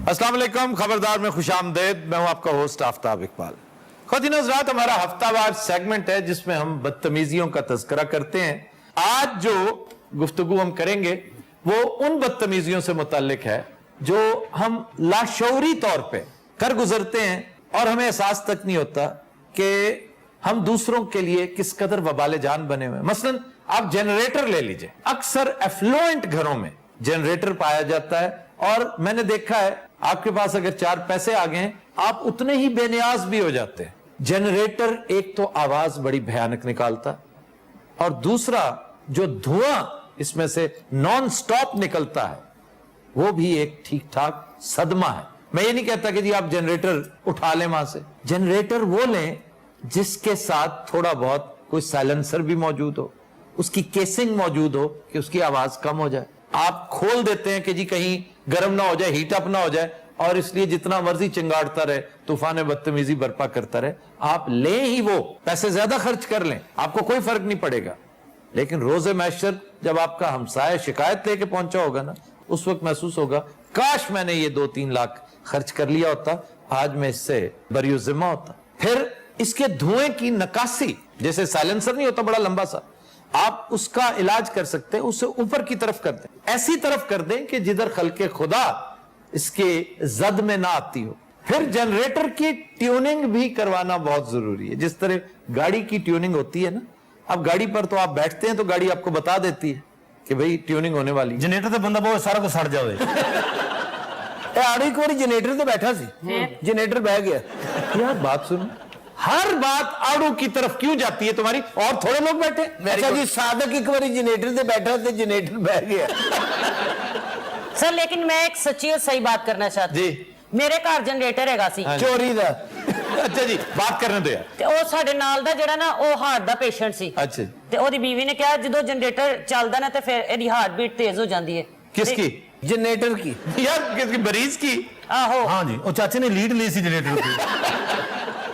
अस्सलाम वालेकुम, खबरदार में खुश आमदेद। मैं हूं आपका होस्ट आफ्ताब इकबाल। ख़वातीन हज़रात, हमारा हफ्तावार सेगमेंट है जिसमें हम बदतमीजियों का तज़किरा करते हैं। आज जो गुफ्तगू हम करेंगे वो उन बदतमीजियों से मुताल्लिक है जो हम लाशऊरी तौर पे कर गुजरते हैं और हमें एहसास तक नहीं होता कि हम दूसरों के लिए किस कदर वबाले जान बने हुए हैं। मसलन आप जनरेटर ले लीजिए, अक्सर एफ्लुएंट घरों में जनरेटर पाया जाता है और मैंने देखा है आपके पास अगर 4 पैसे आ गए आप उतने ही बेनियाज भी हो जाते हैं। जनरेटर एक तो आवाज बड़ी भयानक निकालता और दूसरा जो धुआं इसमें से नॉन स्टॉप निकलता है वो भी एक ठीक ठाक सदमा है। मैं ये नहीं कहता कि जी आप जनरेटर उठा लें वहां से, जनरेटर वो लें जिसके साथ थोड़ा बहुत कोई साइलेंसर भी मौजूद हो, उसकी केसिंग मौजूद हो कि उसकी आवाज कम हो जाए। आप खोल देते हैं कि जी कहीं गर्म ना हो जाए, हीट अप ना हो जाए, और इसलिए जितना मर्जी चिंगाड़ता रहे, तूफान बदतमीजी बर्पा करता रहे। आप लें ही वो, पैसे ज्यादा खर्च कर लें, आपको कोई फर्क नहीं पड़ेगा। लेकिन रोजे मैशर जब आपका हमसाया शिकायत लेके पहुंचा होगा ना, उस वक्त महसूस होगा काश मैंने ये 2-3 लाख खर्च कर लिया होता, आज मैं इससे बरियुज़िम्मा होता। फिर इसके धुएं की नकासी, जैसे साइलेंसर नहीं होता बड़ा लंबा सा, आप उसका इलाज कर सकते हैं, उसे ऊपर की तरफ कर दें, ऐसी तरफ कर दें कि जिधर खल्के खुदा इसके जद में ना आती हो। फिर जनरेटर की ट्यूनिंग भी करवाना बहुत जरूरी है। जिस तरह गाड़ी की ट्यूनिंग होती है ना, अब गाड़ी पर तो आप बैठते हैं तो गाड़ी आपको बता देती है कि भाई ट्यूनिंग होने वाली। जनरेटर तो बंदा बहुत सारा कुछ सड़ जाए। आड़ी एक बार जनरेटर तो बैठा सी, जनरेटर बह गया। यार बात सुनो, हर बात आड़ू की तरफ क्यों जाती है तुम्हारी? और थोड़े लोग बैठे। अच्छा जी, सादक एक बार जनरेटर से बैठा तो जनरेटर बह गया। सर लेकिन मैं एक सच्ची और सही बात करना चाहती हूँ जी। मेरे घर जनरेटर हैगा सी चोरी दा। अच्छा जी, बात करने दो यार। ਤੇ ਉਹ ਸਾਡੇ ਨਾਲ ਦਾ ਜਿਹੜਾ ਨਾ ਉਹ ਹਾਰਟ ਦਾ ਪੇਸ਼ੈਂਟ ਸੀ। अच्छा, ਤੇ ਉਹਦੀ ਬੀਵੀ ਨੇ ਕਿਹਾ ਜਦੋਂ ਜਨਰੇਟਰ ਚੱਲਦਾ ਨਾ ਤੇ ਫਿਰ ਇਹਦੀ ਹਾਰਟ ਬੀਟ ਤੇਜ਼ ਹੋ ਜਾਂਦੀ ਹੈ। किसकी? जनरेटर की। यार किसकी? मरीज की। ਆਹੋ हाँ जी, और चाचे ने लीड ली सी जनरेटर की।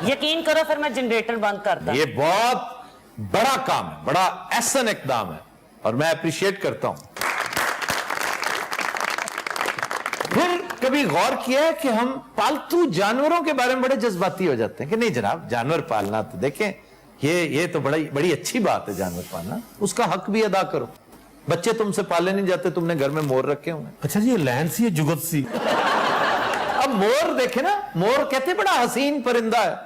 ਯਕੀਨ ਕਰੋ ਫਿਰ ਮੈਂ ਜਨਰੇटर बंद करता। ये बहुत बड़ा काम है, बड़ा एहसन इकदाम है और मैं अप्रिशिएट करता हूं। फिर कभी गौर किया है कि हम पालतू जानवरों के बारे में बड़े जज्बाती हो जाते हैं कि नहीं जनाब, जानवर पालना तो देखें ये तो बड़ी अच्छी बात है, जानवर पालना, उसका हक भी अदा करो। बच्चे तुमसे पाले नहीं जाते, तुमने घर में मोर रखे हुए। अच्छा जी, ये लैंड सी है जुगत सी। अब मोर देखे ना, मोर कहते बड़ा हसीन परिंदा है।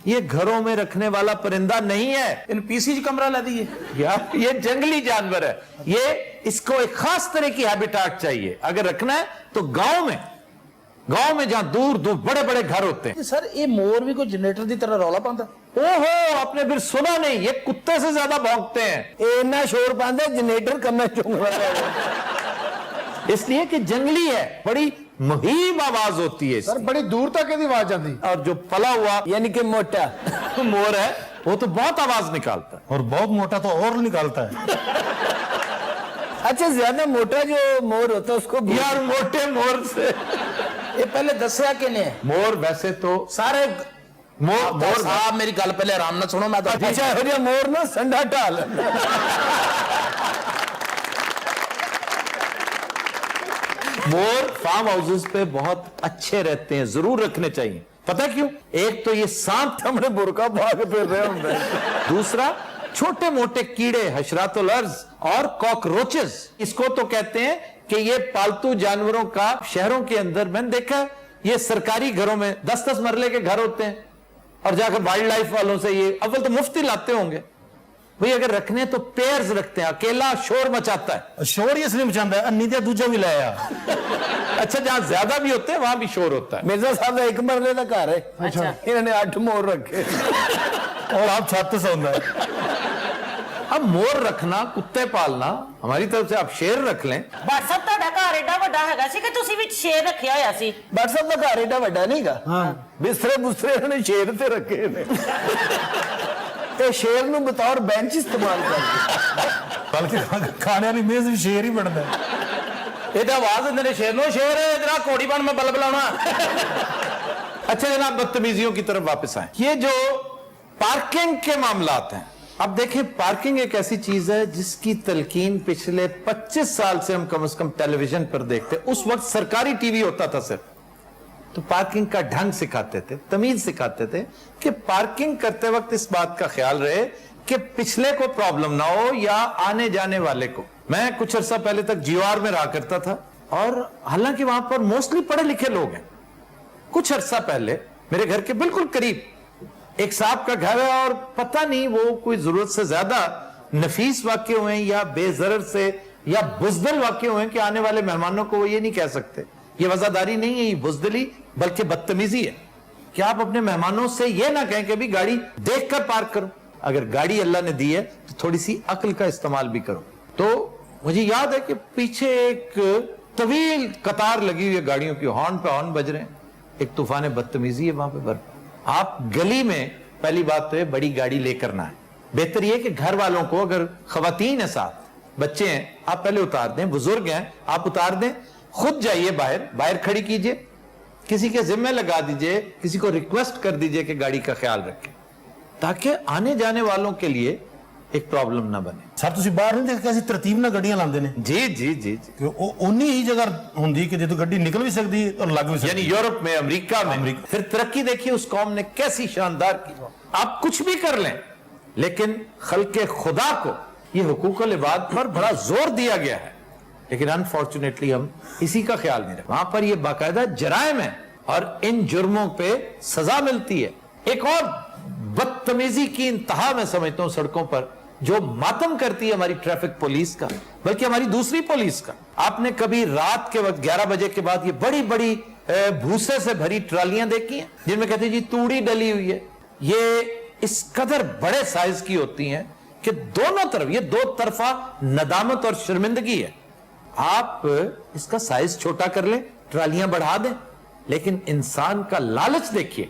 ये घरों में रखने वाला परिंदा नहीं है, इन पीसी कमरा ला दिए यार ये जंगली जानवर है। ये इसको एक खास तरह की हैबिटाट चाहिए। अगर रखना है तो गांव में जहां दूर दूर बड़े बड़े घर होते हैं। सर ये मोर भी कोई जनरेटर की तरह रौला पाता? ओहो, आपने फिर सुना नहीं, ये कुत्ते से ज्यादा भौंकते हैं। इतना शोर पाता जनरेटर कम इसलिए कि जंगली है, बड़ी मुहीब आवाज होती है सर इसकी। बड़ी दूर तक यदि आवाज आती। और जो पला हुआ यानी कि मोटा मोर है वो तो बहुत आवाज निकालता है। और बहुत मोटा तो और निकालता है। अच्छा, ज्यादा मोटा जो मोर होता है उसको यार मोटे मोर से ये पहले दसिया कि ने मोर वैसे तो सारे मोर साहब मेरी गल पहले आराम ना सुनो। मैं तो अच्छा मोर ना संडा ढाल। मोर फार्म हाउसेस पे बहुत अच्छे रहते हैं, जरूर रखने चाहिए। पता क्यों? एक तो ये सांप हमने बुरका भाग फिर रहे होंगे, दूसरा छोटे मोटे कीड़े हशरातुल अर्ज और कॉकरोचेस, इसको तो कहते हैं कि ये पालतू जानवरों का शहरों के अंदर मैंने देखा, ये सरकारी घरों में 10-10 मरले के घर होते हैं और जाकर वाइल्ड लाइफ वालों से ये अव्वल तो मुफ्ती लाते होंगे भाई, अगर रखने तो पेयर्स रखते हैं। अकेला शोर मचाता है। शोर ये इसलिए मचाता है, अन्नी दिया दूजा भी लाया। अच्छा, जहां ज्यादा भी होते हैं वहां भी शोर होता है। मिर्जा साहब का एक मरले का घर है, अच्छा। इन्होंने 8 मोर रखे और आप छत सौंदा है। अब मोर रखना, कुत्ते पालना, हमारी तरफ से आप शेर रख लें। WhatsApp ਤੁਹਾਡਾ ਘਰ ਏਡਾ ਵੱਡਾ ਹੈਗਾ ਸੀ ਕਿ ਤੁਸੀਂ ਵਿੱਚ ਸ਼ੇਰ ਰੱਖਿਆ ਹੋਇਆ ਸੀ। WhatsApp का घर एडा वड्डा नहीं गा। बिस्तरे बुस्तरे उन्होंने शेर से रखे ने। ते शेर नु बतौर बेंच इस्तेमाल कर, बल्कि खाने वाली मेज भी शेर ही बनता है। ਇਹਦਾ ਆਵਾਜ਼ ਦਿੰਦੇ ਨੇ ਸ਼ੇਰ ਨੂੰ, ਸ਼ੇਰ ਜਰਾ ਘੋੜੀ ਬਣ ਮੈਂ ਬਲਬ ਲਾਉਣਾ। अच्छा जनाब, बदतमीजियों की तरफ वापस आए। ये जो पार्किंग के मामलात हैं, अब देखें पार्किंग एक ऐसी चीज है जिसकी तलकीन पिछले 25 साल से हम कम टेलीविजन पर देखते। उस वक्त सरकारी टीवी होता था सिर्फ, तो पार्किंग का ढंग सिखाते थे, तमीज सिखाते थे कि पार्किंग करते वक्त इस बात का ख्याल रहे कि पिछले को प्रॉब्लम ना हो या आने जाने वाले को। मैं कुछ अर्सा पहले तक जीवार में रहा करता था और हालांकि वहां पर मोस्टली पढ़े लिखे लोग हैं। कुछ अर्सा पहले मेरे घर के बिल्कुल करीब एक साहब का घर है और पता नहीं वो कोई जरूरत से ज्यादा नफीस वाक्य हुए हैं या बेजरर से या बुजदिल वाक्य हुए हैं कि आने वाले मेहमानों को वो ये नहीं कह सकते। ये वजादारी नहीं है, ये बुजदिली बल्कि बदतमीजी है कि आप अपने मेहमानों से ये ना कहें कि भी गाड़ी देखकर पार्क करो। अगर गाड़ी अल्लाह ने दी है तो थोड़ी सी अक्ल का इस्तेमाल भी करो। तो मुझे याद है कि पीछे एक तवील कतार लगी हुई है गाड़ियों की, हॉर्न पे हॉर्न बज रहे हैं, एक तूफान बदतमीजी है वहां पे भर। आप गली में पहली बात तो है बड़ी गाड़ी लेकर ना है। बेहतर यह कि घर वालों को, अगर खवातीन है साथ, बच्चे हैं, आप पहले उतार दें, बुजुर्ग हैं आप उतार दें, खुद जाइए बाहर खड़ी कीजिए, किसी के जिम्मे लगा दीजिए, किसी को रिक्वेस्ट कर दीजिए कि गाड़ी का ख्याल रखें ताकि आने जाने वालों के लिए एक प्रॉब्लम ना बने। ਸਰ ਤੁਸੀਂ ਬਾਹਰ ਨਹੀਂ ਦੇਖਿਆ ਅਸੀਂ ਤਰਤੀਬ ਨਾਲ ਗੱਡੀਆਂ ਲਾਉਂਦੇ ਨੇ जी जी जी जी ਕਿ ਉਹ ਉਨੀ ਹੀ ਜਗ੍ਹਾ ਹੁੰਦੀ ਕਿ ਜਦੋਂ ਗੱਡੀ ਨਿਕਲ ਵੀ ਸਕਦੀ ਹੈ ਔਰ ਲੱਗ ਵੀ यानी ਸਕਦੀ है। यूरोप में, अमेरिका में फिर तरक्की देखिए उस कौम ने कैसी शानदार की। आप कुछ भी कर लें लेकिन खल्के खुदा को ये हुकूकुल इबाद पर बड़ा जोर दिया गया है, लेकिन अनफॉर्चुनेटली हम इसी का ख्याल नहीं रखते। वहां पर ये बाकायदा जराइम है और इन जुर्मों पे सजा मिलती है। एक और बदतमीजी की इंतहा मैं समझता हूं सड़कों पर जो मातम करती है हमारी ट्रैफिक पुलिस का, बल्कि हमारी दूसरी पुलिस का। आपने कभी रात के वक्त 11 बजे के बाद ये बड़ी बड़ी भूसे से भरी ट्रालियां देखी हैं जिनमें कहते हैं जी तूड़ी डली हुई है। ये इस कदर बड़े साइज की होती हैं कि दोनों तरफ ये दो तरफा नदामत और शर्मिंदगी है। आप इसका साइज छोटा कर लें, ट्रालियां बढ़ा दें, लेकिन इंसान का लालच देखिए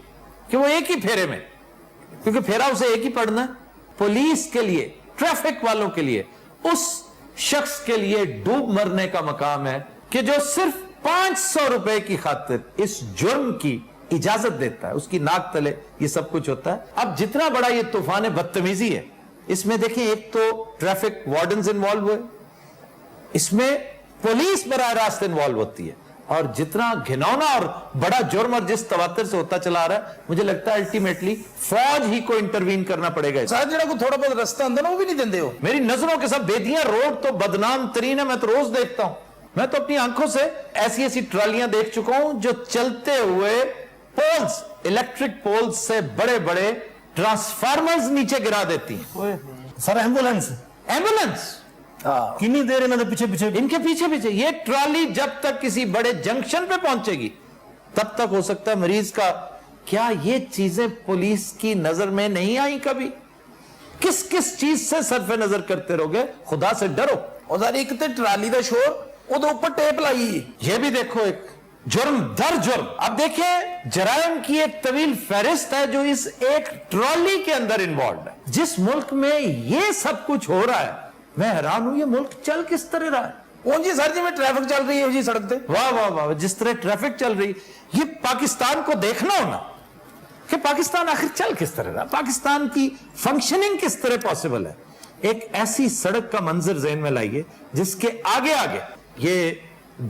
कि वो एक ही फेरे में, क्योंकि फेरा उसे एक ही पड़ना है। पुलिस के लिए, ट्रैफिक वालों के लिए, उस शख्स के लिए डूब मरने का मकाम है कि जो सिर्फ 500 रुपए की खातिर इस जुर्म की इजाजत देता है, उसकी नाक तले ये सब कुछ होता है। अब जितना बड़ा ये तूफान बदतमीजी है, इसमें देखिए एक तो ट्रैफिक वार्डन्स इन्वॉल्व हुए, इसमें पुलिस बराह रास्त इन्वॉल्व होती है, और जितना घिनौना और बड़ा जुर्म और जिस तवातर से होता चला रहा है, मुझे लगता है अल्टीमेटली फौज ही को इंटरवीन करना पड़ेगा। सर ਜਿਹੜਾ को थोड़ा बहुत रास्ता अंदर वो भी नहीं देंगे हो। मेरी नजरों के साथ बेदियां रोड तो बदनाम तरीन है, मैं तो रोज देखता हूं। मैं तो अपनी आंखों से ऐसी ऐसी ट्रालियां देख चुका हूं जो चलते हुए पोल्स, इलेक्ट्रिक पोल्स से बड़े बड़े ट्रांसफार्मर्स नीचे गिरा देती हैं। सर एम्बुलेंस कितनी देर इन्हों के पीछे पीछे इनके पीछे पीछे ये ट्रॉली जब तक किसी बड़े जंक्शन पे पहुंचेगी तब तक हो सकता है मरीज का। क्या ये चीजें पुलिस की नजर में नहीं आई कभी? किस किस चीज से सरफे नजर करते रहोगे? खुदा से डरो। और सर एक तो ट्राली का शोर वो ऊपर टेप लाई है। ये भी देखो एक जुर्म दर जुर्म। अब देखिए जराइम की एक तवील फहरिस्त है जो इस एक ट्रॉली के अंदर इन्वॉल्व है। जिस मुल्क में ये सब कुछ हो रहा है, मैं हैरान हूं ये मुल्क चल किस तरह रहा है। जी सर जी में ट्रैफिक चल रही है जी सड़क पे, वाह वाह वाह, जिस तरह ट्रैफिक चल रही, ये पाकिस्तान को देखना होना कि पाकिस्तान आखिर चल किस तरह रहा, पाकिस्तान की फंक्शनिंग किस तरह पॉसिबल है। एक ऐसी सड़क का मंजर ज़हन में लाइए जिसके आगे आगे ये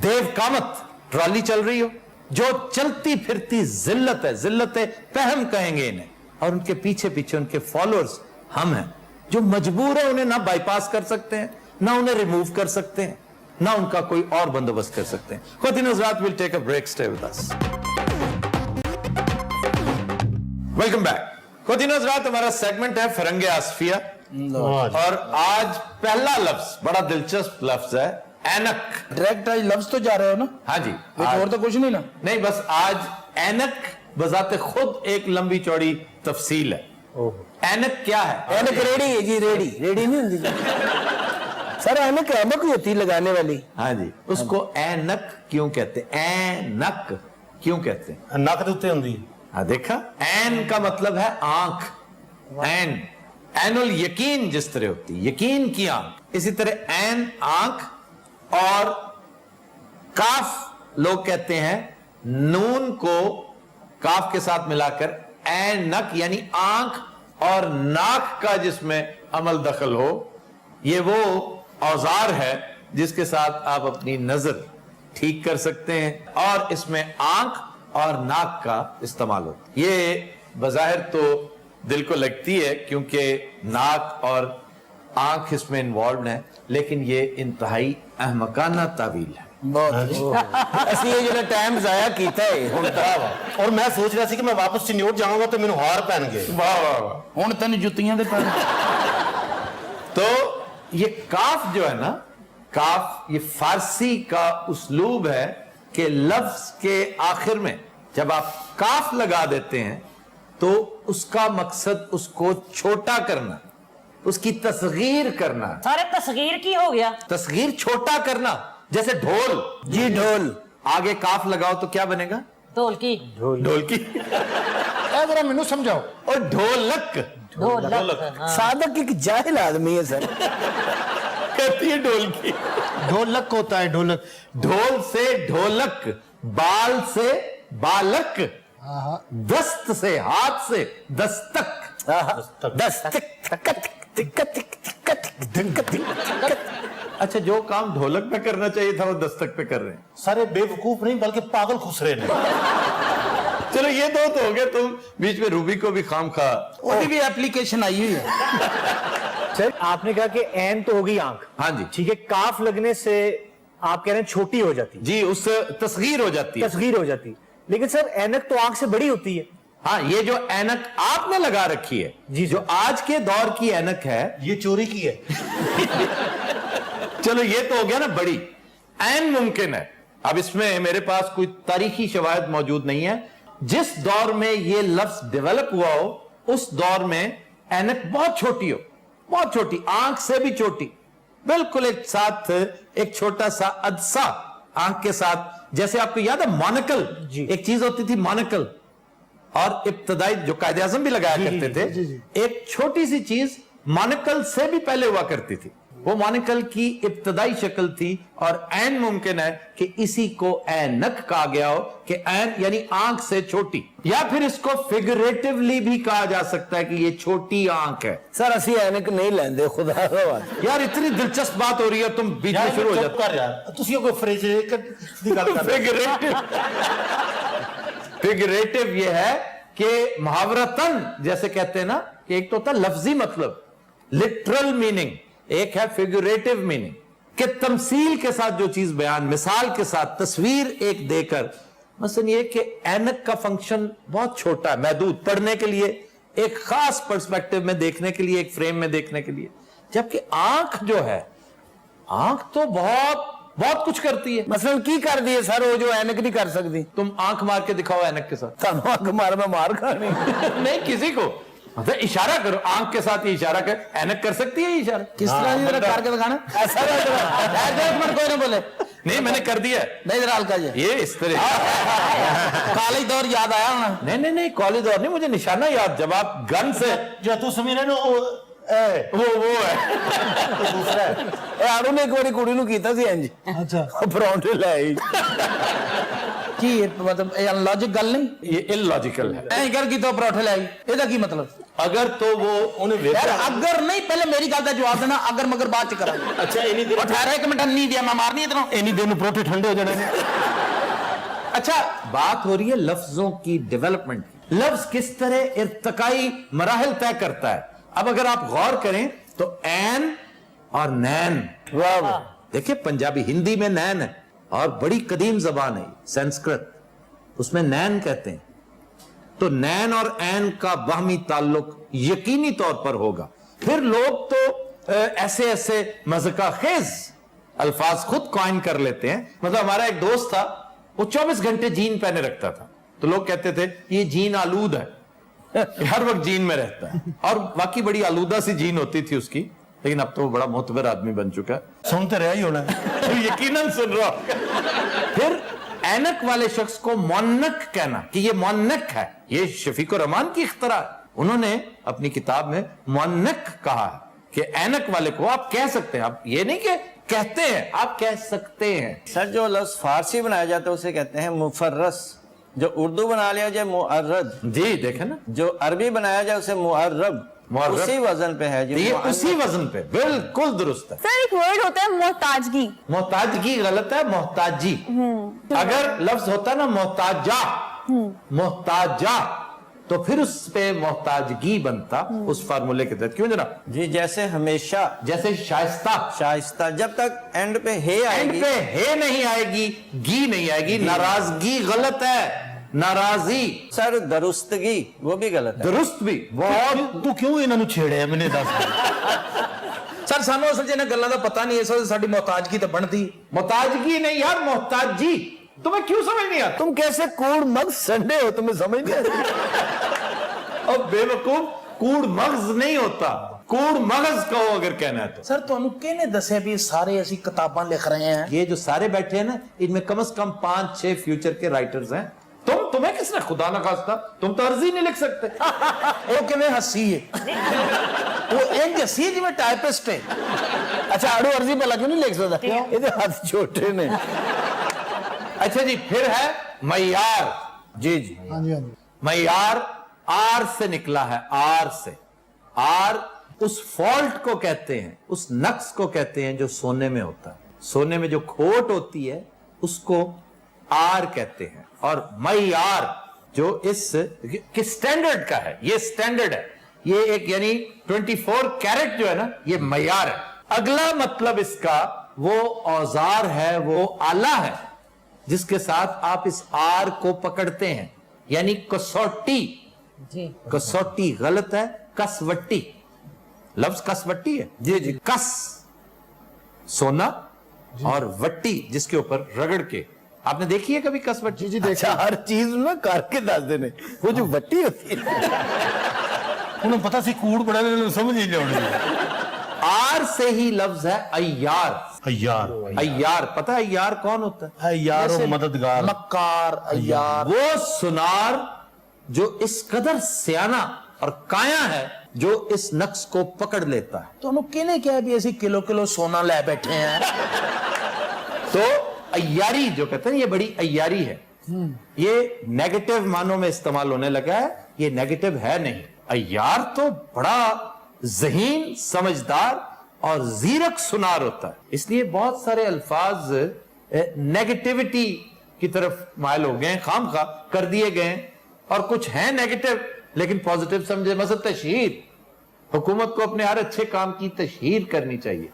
देव कामत ट्रॉली चल रही हो, जो चलती फिरती जिल्लत है, जिल्लत पहम कहेंगे इन्हें, और उनके पीछे पीछे उनके फॉलोअर्स हम हैं जो मजबूर है, उन्हें ना बाईपास कर सकते हैं, ना उन्हें रिमूव कर सकते हैं, ना उनका कोई और बंदोबस्त कर सकते हैं। Huzrat will take a break. Stay with us. Welcome back. Huzrat हमारा सेगमेंट है फरंगे आसफिया, और आज पहला लफ्ज बड़ा दिलचस्प लफ्ज है, ऐनक। डायरेक्ट आज लफ्ज तो जा रहे हो ना? हाँ जी, और तो कुछ नहीं ना? नहीं, बस आज ऐनक बजाते खुद एक लंबी चौड़ी तफसील है। ऐनक क्या है? ऐनक रेडी है जी, रेडी नहीं होती सर। ऐनक ऐनक ही होती लगाने वाली। हाँ जी, उसको ऐनक क्यों कहते हैं? ऐनक क्यों कहते हैं? नक के उत्ते होंदी। हाँ देखा, ऐन का मतलब है आंख। ऐन, ऐनुल यकीन जिस तरह होती है, यकीन की आंख, इसी तरह ऐन आंख। और काफ लोग कहते हैं नून को काफ के साथ मिलाकर ऐनक, यानी आंख और नाक का जिसमें अमल दखल हो। ये वो औजार है जिसके साथ आप अपनी नजर ठीक कर सकते हैं, और इसमें आंख اور ناک کا استعمال ہوتا ہے. یہ بظاہر تو دل کو لگتی ہے کیونکہ ناک اور آنکھ اس میں انوالوڈ ہیں, لیکن یہ انتہائی احمقانہ تعویل ہے. اسی یہ جو ٹائم ضائع کیتا ہے ہن تک. اور میں سوچ رہا سی کہ میں واپس چنیوٹ جاؤں گا تو مینوں ہار پہن گئے. واہ واہ واہ. ہن تین جتیاں دے پہن. تو یہ کاف جو ہے نا, کاف یہ فارسی کا اسلوب ہے کہ لفظ کے آخر میں جب آپ کاف لگا دیتے ہیں تو اس کا مقصد اس کو چھوٹا کرنا, اس کی تصغیر کرنا. سارے تصغیر کی ہو گیا, تصغیر چھوٹا کرنا. جیسے ڈھول, جی ڈھول, آگے کاف لگاؤ تو کیا بنے گا؟ ڈھولکی. ڈھولکی. اے ذرا مینوں سمجھاؤ. اور ڈھولک ڈھولک. صادق ایک جاہل آدمی ہے سر. کہتی ہے ڈھولکی. ڈھولک ہوتا ہے ڈھولک. ڈھول سے ڈھولک, بال سے بالک, دست سے ہاتھ سے دستک. اچھا, جو کام ڈھولک پہ کرنا چاہیے تھا وہ دستک پہ کر رہے ہیں. سارے بے وقوف نہیں بلکہ پاگل خسرے نے. چلو یہ دو تو ہو گیا, تم بیچ میں روبی کو بھی خام خواہ. وہ بھی اپلیکیشن آئی ہوئی ہے. سر آپ نے کہا کہ این تو ہوگی آنکھ, ہاں جی ٹھیک ہے, کاف لگنے سے آپ کہہ رہے ہیں چھوٹی ہو جاتی, جی, اس سے تصغیر ہو جاتی ہے. تصغیر ہو جاتی, لیکن سر اینک تو آنکھ سے بڑی ہوتی ہے. ہاں, یہ جو اینک آپ نے لگا رکھی ہے, جی جو آج کے دور کی اینک ہے, یہ چوری کی ہے. چلو یہ تو ہو گیا نا بڑی. عین ممکن ہے. اب اس میں میرے پاس کوئی تاریخی شواہد موجود نہیں ہے. جس دور میں یہ لفظ ڈیولپ ہوا ہو اس دور میں اینک بہت چھوٹی ہو, بہت چھوٹی, آنکھ سے بھی چھوٹی, بالکل ایک ساتھ ایک چھوٹا سا عدسہ آنکھ کے ساتھ. جیسے آپ کو یاد ہے مونیکل, ایک چیز ہوتی تھی مونیکل, اور ابتدائی جو قائد اعظم بھی لگایا کرتے تھے, ایک چھوٹی سی چیز مونیکل سے بھی پہلے ہوا کرتی تھی. وہ مونیکل کی ابتدائی شکل تھی, اور عین ممکن ہے کہ اسی کو اینک کہا گیا ہو, کہ عین یعنی آنکھ سے چھوٹی. یا پھر اس کو فگریٹیولی بھی کہا جا سکتا ہے کہ یہ چھوٹی آنکھ ہے. سر اسی اینک نہیں لیندے, خدا کا واسطہ. یار اتنی دلچسپ بات ہو رہی ہے, تم بیچ میں شروع ہو چپ کر یار. تسی کوئی فریج دی گل کر جاتے. فگریٹو یہ ہے کہ محاورتن جیسے کہتے ہیں نا, کہ ایک تو ہوتا ہے لفظی مطلب, لٹرل میننگ, ایک ہے فیگوریٹو میننگ, کہ تمثیل کے ساتھ جو چیز بیان, مثال کے ساتھ تصویر ایک دے کر. مثلا یہ کہ اینک کا فنکشن بہت چھوٹا ہے, محدود, پڑھنے کے لیے ایک خاص پرسپیکٹو میں دیکھنے کے لیے, ایک فریم میں دیکھنے کے لیے. جبکہ آنکھ جو ہے, آنکھ تو بہت بہت کچھ کرتی ہے. مثلا کی کر دیے سر وہ جو اینک نہیں کر سکتی؟ تم آنکھ مار کے دکھاؤ اینک کے ساتھ. تانوں آنکھ مار میں مار کھانی. نہیں, کسی کو اشارہ کرو آنکھ کے ساتھ, یہ اشارہ کر, اینک کر سکتی ہے یہ اشارہ. کس طرح ذرا کر کے دکھانا. ایسا ایک منٹ کوئی نہ بولے. نہیں, میں نے کر دیا. نہیں ذرا ہلکا جی, یہ اس طرح. کالج دور یاد آیا ہونا. نہیں نہیں, کالج دور نہیں, مجھے نشانہ یاد, جب آپ گن سے, جو تو سمجھ نا وہ ہے دوسرا ہے. آڑو نے ایک باری کڑی نو کیتا سی انج, اچھا پرونٹے لے آئی. کی مطلب لاجک گل نہیں, یہ ان لاجیکل ہے. اے کر کی تو پروٹھے لائی, یہ کی مطلب؟ اگر تو وہ انہیں یار اگر نہیں, پہلے میری گل کا جواب دینا, اگر مگر بعد چ کرا. اچھا اینی دیر 18 ایک منٹ نہیں دیا, میں مارنی اتنا. اینی دیر پروٹے ٹھنڈے ہو جانے. اچھا, بات ہو رہی ہے لفظوں کی ڈیولپمنٹ کی. لفظ کس طرح ارتقائی مراحل طے کرتا ہے. اب اگر آپ غور کریں تو این اور نین, دیکھیں پنجابی, ہندی میں نین ہے, اور بڑی قدیم زبان ہے سنسکرت, اس میں نین کہتے ہیں. تو نین اور این کا باہمی تعلق یقینی طور پر ہوگا. پھر لوگ تو ایسے ایسے مذاق خیز الفاظ خود کوائن کر لیتے ہیں. مطلب ہمارا ایک دوست تھا, وہ 24 گھنٹے جین پہنے رکھتا تھا, تو لوگ کہتے تھے یہ جین آلود ہے, ہر وقت جین میں رہتا ہے. اور واقعی بڑی آلودہ سی جین ہوتی تھی اس کی, لیکن اب تو وہ بڑا معتبر آدمی بن چکا ہے. سنتے رہا ہی ہونا. یقیناً سن رہا ہوگا. پھر اینک والے شخص کو مونک کہنا کہ یہ مونک ہے, یہ شفیق الرحمان کی اختراع ہے. انہوں نے اپنی کتاب میں مونک کہا ہے کہ اینک والے کو آپ کہہ سکتے ہیں. آپ یہ نہیں کہ کہتے ہیں, آپ کہہ سکتے ہیں. سر جو لفظ فارسی بنایا جاتا ہے اسے کہتے ہیں مفرس, جو اردو بنا لیا جائے معرد, جی دیکھیں نا, جو عربی بنایا جائے اسے معرب, اسی وزن پہ ہے جی. یہ اسی وزن پہ بالکل درست ہے. سر ایک ورڈ ہوتا ہے محتاجگی. محتاجگی غلط ہے, محتاجی. اگر لفظ ہوتا نا محتاجہ, मोहताजा, तो फिर उस पे मोहताजगी बनता उस फार्मूले के तहत। क्यों जनाब? जी जैसे हमेशा, जैसे शाइस्ता, शाइस्ता, जब तक एंड पे हे एंड आएगी, पे हे नहीं आएगी, गी नहीं आएगी। नाराजगी गलत है, नाराजी। सर दुरुस्तगी वो भी गलत है। दुरुस्त भी बहुत। ਤੂੰ ਕਿਉਂ ਇਹਨਾਂ ਨੂੰ ਛੇੜਿਆ ਮੈਨੂੰ ਦੱਸ। सर सानू असल च इन्हां गल्लां दा पता नहीं, इस वजह साडी मोहताजगी तो बनती। मोहताजगी नहीं यार, मोहताजी। तुम्हें क्यों समझ नहीं आता? तुम कैसे कूड़ मग संडे हो, तुम्हें समझ नहीं आती? अब बेवकूफ, कूड़ मगज नहीं होता, कूड़ मगज कहो अगर कहना है तो। सर ਤੁਹਾਨੂੰ ਕਿਹਨੇ ਦੱਸਿਆ ਵੀ सारे ਅਸੀਂ किताबां लिख रहे हैं? ये जो सारे बैठे हैं ना, इनमें कम से कम 5-6 फ्यूचर के राइटर्स हैं। तुम्हें किसने खुदा ना खास्ता, तुम तो अर्जी नहीं लिख सकते। ਉਹ ਕਿਵੇਂ ਹੱਸੀ ਹੈ? ਉਹ ਇੰਜ ਹੱਸੀ ਹੈ ਜਿਵੇਂ ਟਾਈਪਿਸਟ ਹੈ। अच्छा आड़ू अर्जी भला क्यों नहीं लिख सकता? ये हाथ छोटे ने। अच्छा जी, फिर है मयार। जी जी मयार आर से निकला है, आर से। आर उस फॉल्ट को कहते हैं, उस नक्स को कहते हैं जो सोने में होता है। सोने में जो खोट होती है उसको आर कहते हैं। और मयार जो इस स्टैंडर्ड का है, ये स्टैंडर्ड है, ये एक यानी 24 कैरेट जो है ना, ये मयार है। अगला मतलब इसका वो औजार है, वो आला है जिसके साथ आप इस आर को पकड़ते हैं, यानी कसौटी। जी कसौटी गलत है, कसवट्टी। लफ्ज कसवट्टी है। जी जी कस सोना और वट्टी जिसके ऊपर रगड़ के। आपने देखी है कभी कसवट्टी? जी अच्छा हर चीज ना करके दस देने, वो जो वट्टी होती है। ਉਹਨੂੰ ਪਤਾ ਸੀ ਕੂੜ ਬੜਾ ਇਹਨਾਂ ਨੂੰ ਸਮਝ ਹੀ ਨਹੀਂ ਆਉਣੀ। आर से ही लफ्ज है अय्यार। ਯਾਰ अय्यार, पता है अय्यार कौन होता है? ਯਾਰ ਉਹ ਮਦਦਗਾਰ। मक्कार, अय्यार। वो सुनार जो इस कदर सियाना और काया है, जो इस नक्श को पकड़ लेता है। ਤੁਹਾਨੂੰ ਕਿਹਨੇ ਕਿਹਾ ਵੀ ਅਸੀਂ ਕਿਲੋ ਕਿਲੋ ਸੋਨਾ ਲੈ ਬੈਠੇ हैं? तो अय्यारी जो कहते हैं, ये बड़ी अय्यारी है। ये नेगेटिव मानों में इस्तेमाल होने लगा है, ये नेगेटिव है नहीं। अय्यार तो बड़ा ज़हीन, समझदार और जीरक सुनार होता है। इसलिए बहुत सारे अल्फाज नेगेटिविटी की तरफ मायल हो गए, खामखा कर दिए गए, और कुछ हैं नेगेटिव लेकिन पॉजिटिव समझे। मसलन तशहीर, हुकूमत को अपने हर अच्छे काम की तशहीर करनी चाहिए,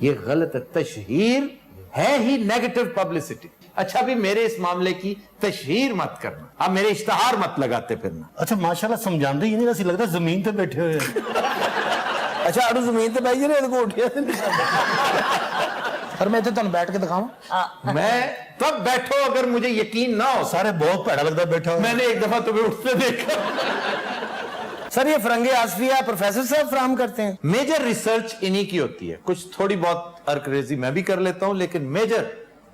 ये गलत है। तशहीर है ही नेगेटिव पब्लिसिटी। अच्छा भी मेरे इस मामले की तशहीर मत करना, आप मेरे इश्तहार मत लगाते फिरना। ਅੱਛਾ ਮਾਸ਼ਾਅੱਲਾ ਸਮਝਾਉਂਦੇ ਹੀ ਨਹੀਂ, ਅਸੀਂ ਲੱਗਦਾ ਜ਼ਮੀਨ ਤੇ ਬੈਠੇ ਹੋਏ ਆ। अच्छा आड़ू जमीन ते बैठ रहे को उठिया। पर मैं ਤੁਹਾਨੂੰ बैठ के दिखाऊं? मैं तब बैठो अगर मुझे यकीन ना हो। ਸਾਰੇ ਬਹੁਤ ਭੈੜਾ ਲੱਗਦਾ ਬੈਠਾ ਹੋਇਆ। मैंने एक दफा तुम्हें उठते देखा। सर ये फरंगे आसफिया प्रोफेसर साहब फराहम करते हैं? मेजर रिसर्च इन्हीं की होती है। कुछ थोड़ी बहुत अर्करेजी मैं भी कर लेता हूं, लेकिन मेजर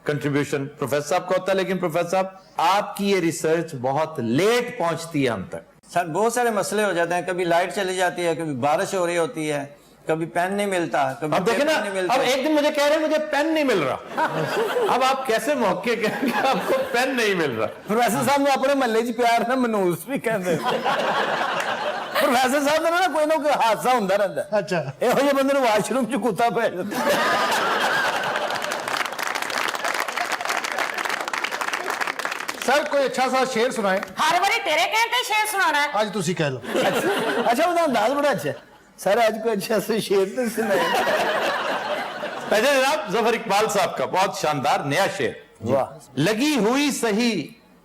कंट्रीब्यूशन प्रोफेसर साहब का होता है। लेकिन प्रोफेसर साहब आपकी ये रिसर्च बहुत लेट पहुंचती है हम तक। सर बहुत सारे मसले हो जाते हैं, कभी लाइट चली जाती है, कभी बारिश हो रही होती है, कभी पेन नहीं मिलता, कभी अब देखे ना, पेपर नहीं मिलता। अब एक दिन मुझे कह रहे हैं मुझे पेन नहीं मिल रहा। अब आप कैसे मौके कहेंगे आपको पेन नहीं मिल रहा? प्रोफेसर साहब ने अपने महल्ले च प्यार ना मनूस भी कहते प्रोफेसर साहब ने ना कोई ना कोई हादसा होता रहता है। अच्छा। ਇਹੋ ਜਿਹੇ ਬੰਦੇ ਨੂੰ ਵਾਸ਼ਰੂਮ ਚ ਕੁੱਤਾ ਪੈ ਜਾਂਦਾ। सर कोई अच्छा सा शेर सुनाए। हर बारी तेरे कहने ते शेर सुनाना है। आज तुसी कह लो। अच्छा ਉਹਦਾ ਅੰਦਾਜ਼ ਬੜਾ अच्छा है। सर आज कोई अच्छा से शेर तो सुनाए। अच्छा जनाब, जफर इकबाल साहब का बहुत शानदार नया शेर। वाह लगी हुई सही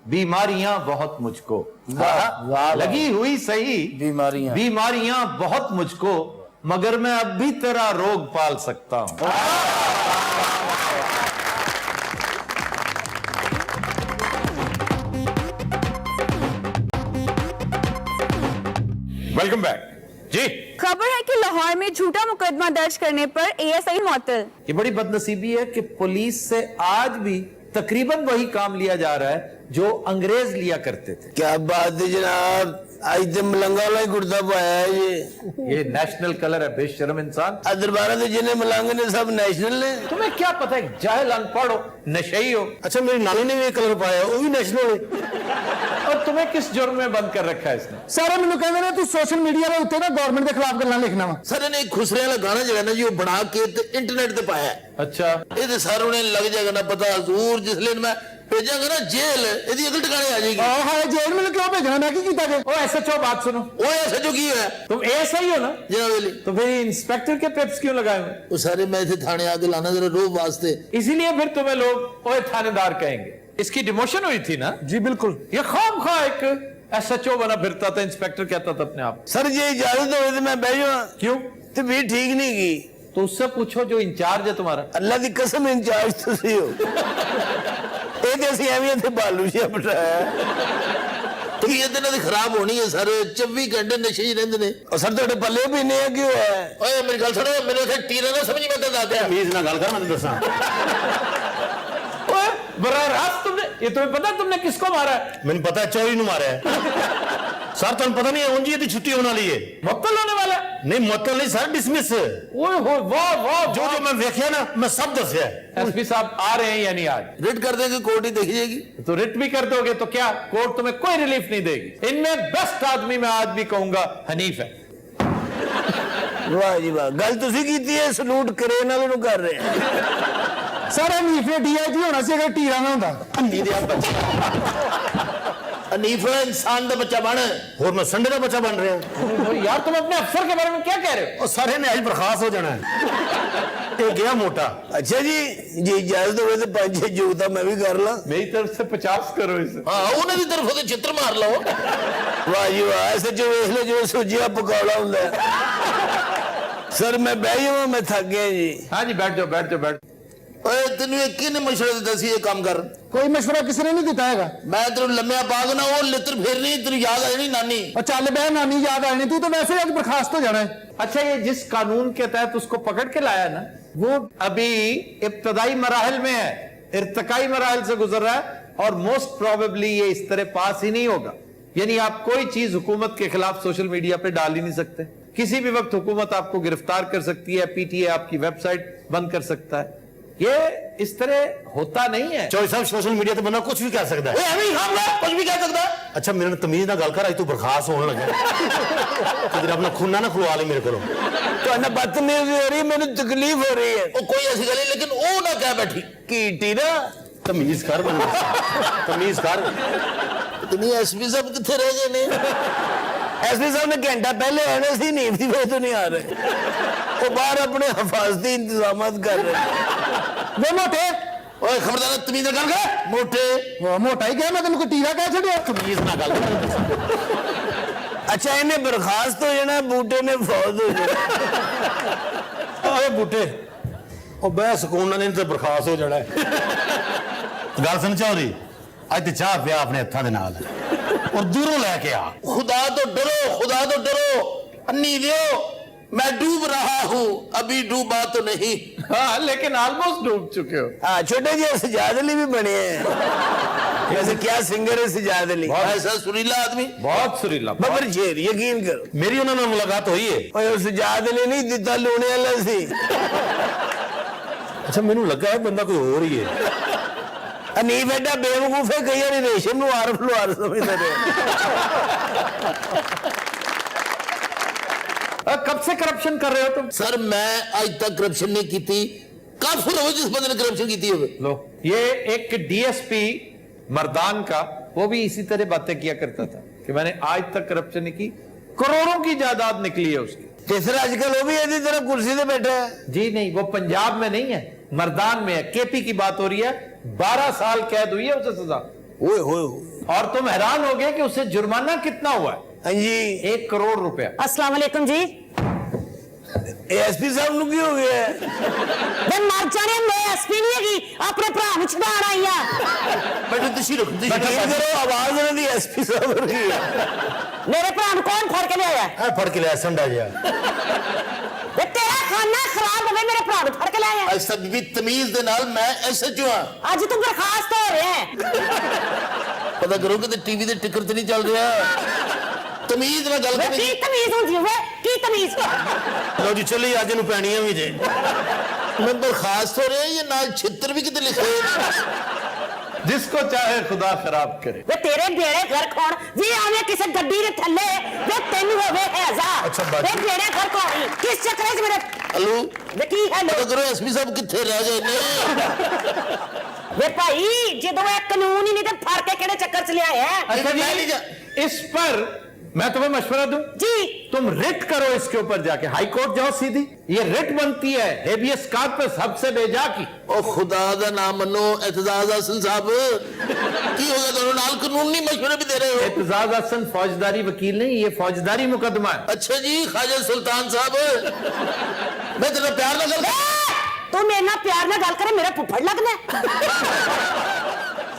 बीमारियां बहुत मुझको। वाह लगी हुई सही बीमारियां बीमारियां बहुत मुझको, मगर मैं अब भी तेरा रोग पाल सकता हूं। वेलकम बैक जी। खबर है कि लाहौर में झूठा मुकदमा दर्ज करने पर एएसआई मुअत्तल। ये बड़ी बदनसीबी है कि पुलिस से आज भी तकरीबन वही काम लिया जा रहा है जो अंग्रेज लिया करते थे। क्या बात है जनाब, आज तो मलंगा वाला ही कुर्ता पाया है ये नेशनल कलर है, बेशर्म इंसान। दरबारा तो जिन्हें मलंग ने सब नेशनल ने। तुम्हें क्या पता है, जाहिल अनपढ़ हो, नशई हो। अच्छा मेरी नानी ने भी कलर पाया, वो भी नेशनल है। और तुम्हें किस जुर्म में बंद कर रखा है इसने? सारे मैनू कहंदे ने तू सोशल मीडिया ਦੇ ਉੱਤੇ ਨਾ ਗਵਰਨਮੈਂਟ ਦੇ ਖਿਲਾਫ ਗੱਲਾਂ ਲਿਖਣਾ ਵਾ। ਸਰ ਇਹਨੇ ਖੁਸਰੇ ਵਾਲਾ ਗਾਣਾ ਜਿਹੜਾ ਨਾ ਜੀ ਉਹ ਬਣਾ ਕੇ ਤੇ ਇੰਟਰਨੈਟ ਤੇ ਪਾਇਆ ਹੈ। अच्छा ਇਹਦੇ ਸਾਰੋਂ ਨੇ ਲੱਗ ਜਾਏਗਾ ਨਾ ਪਤਾ ਹਜ਼ੂਰ, ਜਿਸ ਲਈ ਮੈਂ ਭੇਜਾਂਗੇ ਨਾ ਜੇਲ੍ਹ, ਇਹਦੀ ਅਕਲ ਟਿਕਾਣੇ ਆ ਜਾਏਗੀ। ਆਹ ਹਾਏ ਜੇਲ੍ਹ ਮੈਨੂੰ ਕਿਉਂ ਭੇਜਣਾ, ਮੈਂ ਕੀ ਕੀਤਾ ਜੇ? ओ SHO बात सुनो, ਉਹ ਐਸਾ ਜੋ ਕੀ ਹੋਇਆ तुम ASI हो ना, ਜਨਾਬ ਵੇਲੇ? तो फिर इंस्पेक्टर के पेप्स क्यों लगाए हुए? ਉਹ ਸਾਰੇ मैं इतने थाने आके लाना जरा रोज वास्ते। इसीलिए फिर तुम्हें लोग ओए थानेदार कहेंगे। इसकी डिमोशन हुई थी ना जी बिल्कुल। ये खाम खा एक SHO बना फिरता था, इंस्पेक्टर कहता था अपने आप। सर जे इजाजत होवे तो मैं बह जावां, क्यों? ते भी ठीक नहीं की। तो उससे पूछो जो इंचार्ज है तुम्हारा। अल्लाह दी कसम इंचार्ज तुसी हो। ਇਹ ਤੇ ਅਸੀਂ ਐਵੇਂ ਇੱਥੇ ਬਾਲੂ ਜਿਹਾ ਬਿਠਾਇਆ। ਤਬੀਅਤ ਇਹਨਾਂ ਦੀ ਖਰਾਬ ਹੋਣੀ ਹੈ ਸਰ, 24 ਘੰਟੇ ਨਸ਼ੇ 'ਚ ਰਹਿੰਦੇ ਨੇ। ਉਹ ਸਰ ਤੁਹਾਡੇ ਪੱਲੇ ਵੀ ਨਹੀਂ ਹੈ, ਕੀ ਹੋਇਆ? ਓਏ ਮੇਰੀ ਗੱਲ ਸੁਣੋ, ਮੇਰੇ ਉੱਥੇ ਟੀਰਾ ਨਾ ਸਮਝੀ, ਮੈਂ ਤਾਂ ਦੱਸਦਾ। ਤਮੀਜ਼ ਨਾਲ ਗੱਲ ਕਰ, ਮੈਂ ਤੈਨੂੰ ਦੱਸਾਂ। ओए बड़ा रात तुमने, ये तुम्हें पता तुमने किसको मारा है? ਮੈਨੂੰ ਪਤਾ ਹੈ ਚੋਰੀ ਨੂੰ ਮਾਰਿਆ ਹੈ। ਸਰ ਤੁਹਾਨੂੰ ਪਤਾ ਨਹੀਂ ਹੈ ਉਂਝ ਹੀ ਇਹਦੀ ਛੁੱਟੀ ਹੋਣ ਵਾਲੀ ਹੈ। मुअत्तल होने वाला है? ਨਹੀਂ ਮੁਅੱਤਲ ਨਹੀਂ ਸਰ, ਡਿਸਮਿਸ। ओए हो वाह वाह, ਜੋ ਜੋ ਮੈਂ ਵੇਖਿਆ ਨਾ ਮੈਂ ਸਭ ਦੱਸਿਆ ਹੈ। एसपी साहब आ रहे हैं या नहीं आज? रिट कर देंगे, कोर्ट ही देखी जाएगी। तो रिट भी कर दोगे तो क्या कोर्ट तुम्हें कोई रिलीफ नहीं देगी। इनमें बेस्ट आदमी मैं आज भी कहूंगा हनीफ है। ਵਾਹ ਜੀ ਵਾਹ, ਗੱਲ ਤੁਸੀਂ ਕੀਤੀ ਹੈ, ਸਲੂਟ ਕਰੇ ਨਾਲ ਉਹਨੂੰ ਕਰ ਰਹੇ ਹਾਂ। ਸਰ ਹਨੀਫੇ DIG ਹੋਣਾ ਸੀ ਅਗਰ ਟੀਰਾ ਨਾ ਹੁੰਦਾ। ਅੰਨੀ ਦੇ ਬੱਚਾ ਅਨੀਫ ਇਨਸਾਨ ਦਾ ਬੱਚਾ ਬਣ। ਹੋਰ ਮੈਂ ਸੰਡੇ ਦਾ ਬੱਚਾ ਬਣ ਰਿਹਾ। तो यार तुम अपने अफसर के बारे में क्या कह रहे हो? ਉਹ ਸਾਰੇ ਨੇ ਅੱਜ ਬਰਖਾਸਤ ਹੋ ਜਾਣਾ ਹੈ। ਇਹ ਗਿਆ ਮੋਟਾ। ਅੱਛਾ ਜੀ, ਜੇ ਇਜਾਜ਼ਤ ਹੋਵੇ ਤਾਂ 5-6 ਜੂਤ ਤਾਂ ਮੈਂ ਵੀ ਕਰ ਲਾਂ। मेरी तरफ से 50 करो इसे। ਹਾਂ ਉਹਨਾਂ ਦੀ ਤਰਫੋਂ ਤੇ ਚਿੱਤਰ ਮਾਰ ਲਓ। ਵਾਹ ਜੀ ਵਾਹ, ਐਸੇ ਜੋ ਵੇਖ ਲਓ ਜਿਵੇਂ ਸੂਜੀਆ ਪਕੌੜਾ ਹੁੰਦਾ ਹੈ। ਸਰ ਮੈਂ ਬਹਿ ਜਾਵਾਂ, ਮੈਂ ਥੱਕ ਗਿਆ ਜੀ। हाँ जी बैठ जाओ बैठ जाओ बैठ। ਓਏ ਤੈਨੂੰ ਇਹ ਕਿਹਨੇ ਮਸ਼ਵਰਾ ਦਿੱਤਾ ਸੀ ਇਹ ਕੰਮ ਕਰ? ਕੋਈ ਮਸ਼ਵਰਾ ਕਿਸੇ ਨੇ ਨਹੀਂ ਦਿੱਤਾ ਹੈਗਾ। ਮੈਂ ਤੈਨੂੰ ਲੰਮਿਆ ਪਾਗ ਨਾ ਉਹ ਲਿੱਤਰ ਫੇਰਨੀ, ਤੈਨੂੰ ਯਾਦ ਆ ਜਾਣੀ ਨਾਨੀ। ਉਹ ਚੱਲ ਬਹਿ, ਨਾਨੀ ਯਾਦ ਆਣੀ। ਤੂੰ ਤਾਂ ਵੈਸੇ ਅੱਜ ਬਰਖਾਸਤ ਹੋ ਜਾਣਾ ਹੈ। अच्छा ये जिस कानून के तहत उसको पकड़ के लाया ना, वो अभी इब्तदाई मराहल में है, इर्तकाई मराहल से गुजर रहा है और मोस्ट प्रोबेबली ये इस तरह पास ही नहीं होगा। यानी आप कोई चीज हुकूमत के खिलाफ सोशल मीडिया पे डाल ही नहीं सकते। किसी भी वक्त हुकूमत आपको गिरफ्तार कर सकती है, PTA आपकी वेबसाइट बंद कर सकता है। ये इस तरह होता नहीं है। ਚੌਧਰੀ ਸਾਹਿਬ ਸੋਸ਼ਲ ਮੀਡੀਆ ਤੇ ਬੰਦਾ ਕੁਝ ਵੀ ਕਹਿ ਸਕਦਾ ਹੈ। ਓਏ ਐਵੇਂ ਹੀ ਖਾਮਗਾ, ਕੁਝ ਵੀ ਕਹਿ ਸਕਦਾ। ਅੱਛਾ ਮੇਰੇ ਨਾਲ ਤਮੀਜ਼ ਨਾਲ ਗੱਲ ਕਰ, ਅੱਜ ਤੂੰ ਬਰਖਾਸਤ ਹੋਣ ਲੱਗਾ। ਕਿਧਰ ਆਪਣਾ ਖੂਨਾ ਨਾ ਖੁਲਵਾ ਲੈ ਮੇਰੇ ਕੋਲੋਂ। ਤੁਹਾਨੂੰ ਬਦਤਮੀਜ਼ੀ ਹੋ ਰਹੀ, ਮੈਨੂੰ ਤਕਲੀਫ ਹੋ ਰਹੀ ਹੈ। ਉਹ ਕੋਈ ਐਸੀ ਗੱਲ ਨਹੀਂ, ਲੇਕਿਨ ਉਹ ਨਾ ਕਹਿ ਬੈਠੀ। ਕੀ ਟੀਰਾ? ਤਮੀਜ਼ ਕਰ ਮੈਨੂੰ ਦੱਸ। ਤਮੀਜ਼ ਕਰ। ਇਤਨੀ ਐਸਪੀ ਸਾਹਿਬ ਕਿੱਥੇ ਰਹਿ ਗਏ ਨੇ? ਐਸਪੀ ਸਾਹਿਬ ਨੇ ਘੰਟਾ ਪਹਿਲੇ ਆਣੇ ਸੀ, ਨੀਂਦ ਦੀ ਵਜ੍ਹਾ ਤੋਂ ਨਹੀਂ ਆ ਰਹੇ। ਉਹ ਬਾਹਰ ਆਪਣੇ ਹਿਫਾਜ਼ਤੀ ਇੰਤਜ਼ਾਮਾਤ ਕਰ ਰਹੇ। ਵੇ ਮੋਟੇ, ਓਏ ਖਬਰਦਾਰ, ਤਮੀਜ਼ ਨਾਲ ਗੱਲ ਕਰ। ਮੋਟੇ ਉਹ ਮੋਟਾ ਹੀ ਕਿਹਾ, ਮੈਂ ਤੈਨੂੰ ਕੋਈ ਟੀਰਾ ਕਹਿ ਛੱਡਿਆ। ਤਮੀਜ਼ ਨਾਲ ਗੱਲ ਕਰ। ਅੱਛਾ ਇਹਨੇ ਬਰਖਾਸਤ ਹੋ ਜਾਣਾ, ਬੂਟੇ ਨੇ ਫੌਜ ਹੋ ਜਾਣਾ। ਓਏ ਬੂਟੇ, ਉਹ ਬਹਿ ਸਕੂਨ ਨਾਲ, ਨਹੀਂ ਤੇ ਬਰਖਾਸਤ ਹੋ ਜਾਣਾ ਹੈ। ਗੱਲ ਸੁਣ ਚੌਧਰੀ, ਅੱਜ ਤੇ ਚਾਹ ਪਿਆ ਆਪਣੇ ਹੱਥਾਂ ਦੇ ਨਾਲ ਔਰ ਦੂਰੋਂ ਲੈ ਕੇ ਆ। खुदा तो डरो, खुदा तो डरो। अन्नी दियो, मैं डूब रहा हूँ, अभी डूबा तो नहीं। हाँ लेकिन ऑलमोस्ट डूब चुके हो। हाँ छोटे जी सजाद अली भी बने हैं। वैसे क्या सिंगर है सजाद अली? ऐसा सुरीला आदमी। बहुत सुरीला। बबर शेर, यकीन करो। ਮੇਰੀ ਉਹਨਾਂ ਨਾਲ ਮੁਲਾਕਾਤ ਹੋਈ ਹੈ। ओए वो सजाद अली नहीं दिता लूने वाला सी। ਅੱਛਾ ਮੈਨੂੰ ਲੱਗਾ ਇਹ ਬੰਦਾ ਕੋਈ ਹੋਰ ਹੀ ਹੈ। अनीफ एडा बेवकूफ है, कई बार रेशम नु आरफ लुआर समझते रहे। कब से करप्शन कर रहे हो तुम? सर मैं आज तक करप्शन नहीं की थी। काफिर हो जिस बंदे ने करप्शन की थी। लो ये एक DSP मर्दान का, वो भी इसी तरह बातें किया करता था कि मैंने आज तक करप्शन नहीं की। करोड़ों की जायदाद निकली है उसकी। तीसरा आजकल वो भी ऐसी तरह कुर्सी पे बैठा है। जी नहीं, वो पंजाब में नहीं है, मर्दान में है। KP की बात हो रही है। 12 साल कैद हुई है उसे सजा। ओए होए होए। और तुम हैरान हो गए कि उसे जुर्माना कितना हुआ है? हाँ जी, 1 करोड़ रुपया। अस्सलाम वालेकुम जी। एसपी साहब नु की हो गया है? वे मर जाने, मैं एसपी नहीं हैगी, अपने भरा नु छुड़ाण आई हां। बैठो तुसी रखो, यकीन करो आवाज ना दी एसपी साहब की है। मेरे भरा नु कौन फड़ के ले आया? ਐ ਫੜ ਕੇ ਲਿਆ ਸੰਡਾ ਜਿਹਾ। वे तेरा खाना खराब होवे, मेरे भरा नु फड़ के ले आया। आज सब भी तमीज दे नाल मैं SHO हां। आज तू बर्खास्त हो रहे हैं। पता करो कि टीवी दे टिकर ते नहीं चल रहा। तमीज ਨਾਲ ਗੱਲ वे ਕਰਨੀ। की तमीज होंदी है? की तमीज? ਲਓ ਜੀ ਚੱਲੀ, ਅੱਜ ਨੂੰ ਪੈਣੀਆਂ ਵੀ ਜੇ। मैं बर्खास्त हो रहे हैं, ये नाल छित्र भी किते लिखे हैं। जिसको चाहे खुदा खराब करे। वे तेरे बेड़े घर कौन जी आवे किसे गड्डी दे थल्ले वे तेन होवे हैजा। अच्छा, बात- वे बेड़े घर कौन किस चक्कर च मेरे हेलो, वे की हेलो पता करो SP साहब किथे रह गए ने। ਵੇ ਭਾਈ ਜਦੋਂ ਇਹ ਕਾਨੂੰਨ ਹੀ ਨਹੀਂ ਤੇ ਫੜ ਕੇ ਕਿਹੜੇ ਚੱਕਰ ਚ ਲਿਆਇਆ ਹੈ? अच्छा मैं नहीं जा- जी, इस पर मैं तुम्हें मशवरा दूं, जी तुम रिट करो इसके ऊपर जाके, हाई कोर्ट जाओ सीधी, ये रिट बनती है हेबियस कॉर्पस सबसे बेजा की। ओ खुदा दा नाम मनो एतजाज हसन साहब की हो गया दोनों नाल कानूनी मशवरे भी दे रहे हो एतजाज हसन फौजदारी वकील नहीं, ये फौजदारी मुकदमा है। अच्छा जी ख्वाजा सुल्तान साहब मैं तेरा प्यार ना कर ਤੂੰ ਮੇਰੇ ਨਾਲ ਪਿਆਰ ਨਾਲ ਗੱਲ ਕਰੇ ਮੇਰਾ ਫੁੱਫੜ ਲੱਗਣਾ ਹੈ।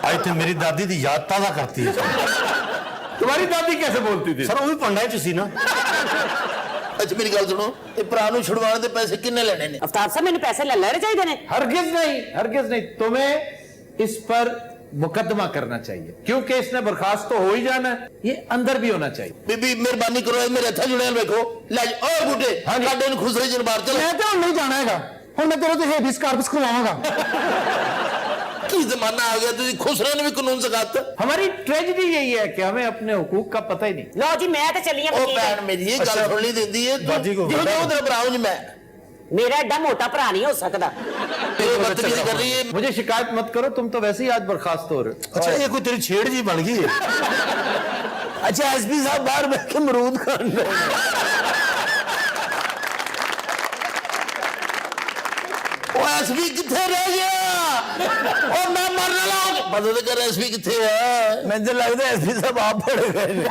ਅੱਜ ਤੇ ਮੇਰੀ ਦਾਦੀ ਦੀ ਯਾਦ ਤਾਜ਼ਾ ਕਰਤੀ ਹੈ तुम्हारी दादी कैसे बोलती थी? ਸਰ ਉਹ ਵੀ ਪੰਡਾ ਚ ਸੀ ਨਾ अच्छा मेरी गल सुनो ये भरा नु छुड़वाने दे पैसे किन्ने लेने ने ਅਫਤਾਰ ਸਾਹਿਬ ਮੈਨੂੰ ਪੈਸੇ ਲੈ ਲੈਣੇ ਚਾਹੀਦੇ ਨੇ। हरगिज नहीं, तुम्हें इस पर मुकदमा करना चाहिए क्योंकि इसने बर्खास्त तो हो ही जाना है, ये अंदर भी होना चाहिए। बीबी मेहरबानी करो ये मेरे हथा जुड़े देखो ले ओ बूटे काटे नु खुसरे जरबार चल ਮੈਂ ਤਾਂ ਹੁਣ ਨਹੀਂ ਜਾਣਾ ਹੈਗਾ, ਹੁਣ ਮੈਂ ਤੇਰੇ ਤੋਂ ਹੇਬਿਸ ਕਾਰਪਸ ਕਰਵਾਵਾਂਗਾ। की जमाना आ गया तुझे खुसरे ने भी कानून सिखाता हमारी ट्रेजेडी यही है कि हमें अपने हुकूक का पता ही नहीं। ਲਓ ਜੀ ਮੈਂ ਤੇ ਚੱਲੀ ਆ ओ ਵਕੀਲ। भैन मेरी ये गल सुन ली देंदी है बाजी को जिहो जिहो तेरा भरा हूं जी मैं ਮੇਰਾ ਐਡਾ ਮੋਟਾ ਭਰਾ ਨਹੀਂ ਹੋ ਸਕਦਾ। ये बदतमीजी कर रही है मुझे शिकायत मत करो, तुम तो वैसे ही आज बर्खास्त हो रहे हो। ਅੱਛਾ ਇਹ ਕੋਈ ਤੇਰੀ ਛੇੜ ਜੀ ਬਣ ਗਈ ਹੈ अच्छा एसपी साहब बाहर बैठ के अमरूद खान रहे हैं। ओ एसपी किथे रह गया ओ मैं मरने लगा पता तो कर एसपी किथे है मैं तो लगता है एसपी साहब आप पड़े गए ने।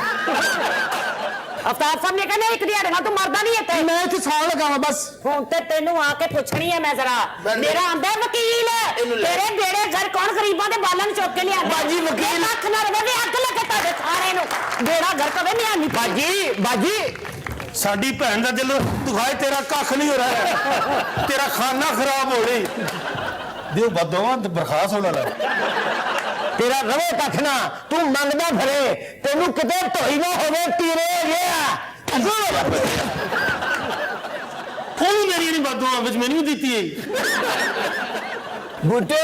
ਅਫਤਾਰ ਸਾਹਿਬ ਨੇ ਕਹਿੰਦੇ ਇੱਕ ਦਿਹਾੜੇ ਨਾਲ ਤੂੰ ਮਰਦਾ ਨਹੀਂ ਇੱਥੇ। ਮੈਂ ਇੱਥੇ ਸਾਲ ਲਗਾਵਾਂ ਬਸ। ਹੁਣ ਤੇ ਤੈਨੂੰ ਆ ਕੇ ਪੁੱਛਣੀ ਹੈ ਮੈਂ ਜ਼ਰਾ। ਮੇਰਾ ਆਂਦਾ ਵਕੀਲ ਇਹਨੂੰ ਲੈ। ਤੇਰੇ ਬੇੜੇ ਘਰ ਕੌਣ ਗਰੀਬਾਂ ਦੇ ਬਾਲਾਂ ਨੂੰ ਚੁੱਕ ਕੇ ਲਿਆਂਦਾ? ਬਾਜੀ ਵਕੀਲ। ਅੱਖ ਨਾ ਰਵੇ ਵੀ ਅੱਗ ਲੱਗੇ ਤੁਹਾਡੇ ਸਾਰੇ ਨੂੰ। ਬੇੜਾ ਘਰ ਕਵੇ ਨਹੀਂ ਆਨੀ। बाजी ਸਾਡੀ ਭੈਣ ਦਾ ਦਿਲ ਦੁਖਾਏ ਤੇਰਾ ਕੱਖ ਨਹੀਂ ਹੋ ਰਿਹਾ ਤੇਰਾ ਖਾਨਾ ਖਰਾਬ ਹੋ ਰਹੀ ਦਿਓ ਬਦੋਵਾਂ ਤੇ ਬਰਖਾਸ ਹੋਣਾ ਲੈ तेरा रवे कख ना तू मंगदा फिरे तेनू किते ढोई ना होवे तीरे गया ਉਹਨੂੰ ਮੇਰੀ ਨਹੀਂ ਬਦੋਵਾਂ ਵਿੱਚ ਮੈਨੂੰ ਵੀ ਦਿੱਤੀ ਹੈ बूटे